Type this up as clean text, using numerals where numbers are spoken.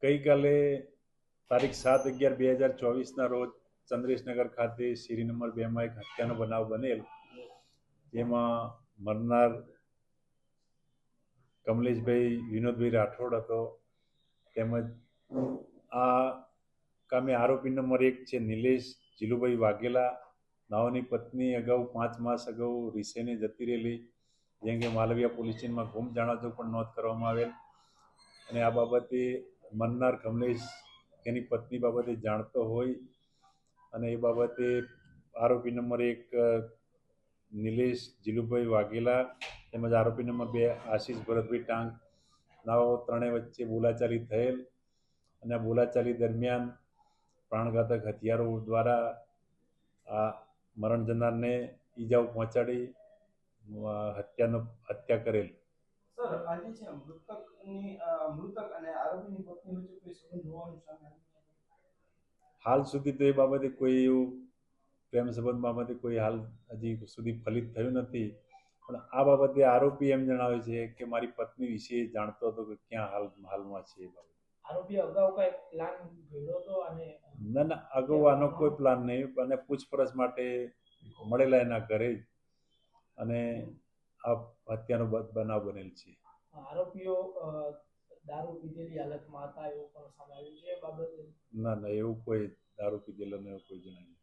ગઈકાલે તારીખ 7/11/2024ના રોજ ચંદ્રેશનગર ખાતે શેરી નંબર 2માં એક હત્યાનો બનાવ બનેલ, જેમાં મરનાર કમલેશભાઈ વિનોદભાઈ રાઠોડ હતો. તેમજ આ કામે આરોપી નંબર 1 છે નિલેશ જીલુભાઈ વાઘેલા. નાઓની પત્ની અગાઉ 5 માસ અગાઉ રીસેને જતી રહેલી, જેમ કે માલવીયા પોલીસ સ્ટેશનમાં ગુમ જાણતો પણ નોંધ કરવામાં આવેલ. અને આ બાબતે મરનાર કમલેશ એની પત્ની બાબતે જાણતો હોય અને એ બાબતે આરોપી નંબર 1 નિલેશ જીલુભાઈ વાઘેલા તેમજ આરોપી નંબર 2 આશીષ ભરતભાઈ ટાંગ નાઓ ત્રણેય વચ્ચે બોલાચાલી થયેલ અને બોલાચાલી દરમિયાન પ્રાણઘાતક હથિયારો દ્વારા આ મરણ જનારને ઈજાઓ પહોંચાડી હત્યા કરેલ. સર, આજે છે મૃતક અને આરોપીની પત્ની વચ્ચે કોઈ સંબંધ હોવાનું સામે આવ્યું? હાલ સુધી તો એ બાબતે કોઈ એવું પ્રેમ સંબંધ બાબતે કોઈ હાલ હજી સુધી ફલિત થયું નથી. પણ આ બાબતે આરોપી એમ જણાવે છે કે મારી પત્ની વિશે જાણતો હતો કે ક્યાં હાલમાં છે. એ બાબતે આરોપી અગાઉ કઈ પ્લાન ઘડ્યો હતો? અને ના, અગાઉ આનો કોઈ પ્લાન નહીં. અને પૂછપરછ માટે મળેલા એના ઘરે અને આ હત્યાનો બનાવ બનેલ છે. આરોપીઓ દારૂ પીધેલી હાલતમાં હતા એવું પણ સામે આવ્યું છે. એ બાબતે ના, એવું કોઈ દારૂ પીધેલો ને એવું કોઈ જણાવ્યું.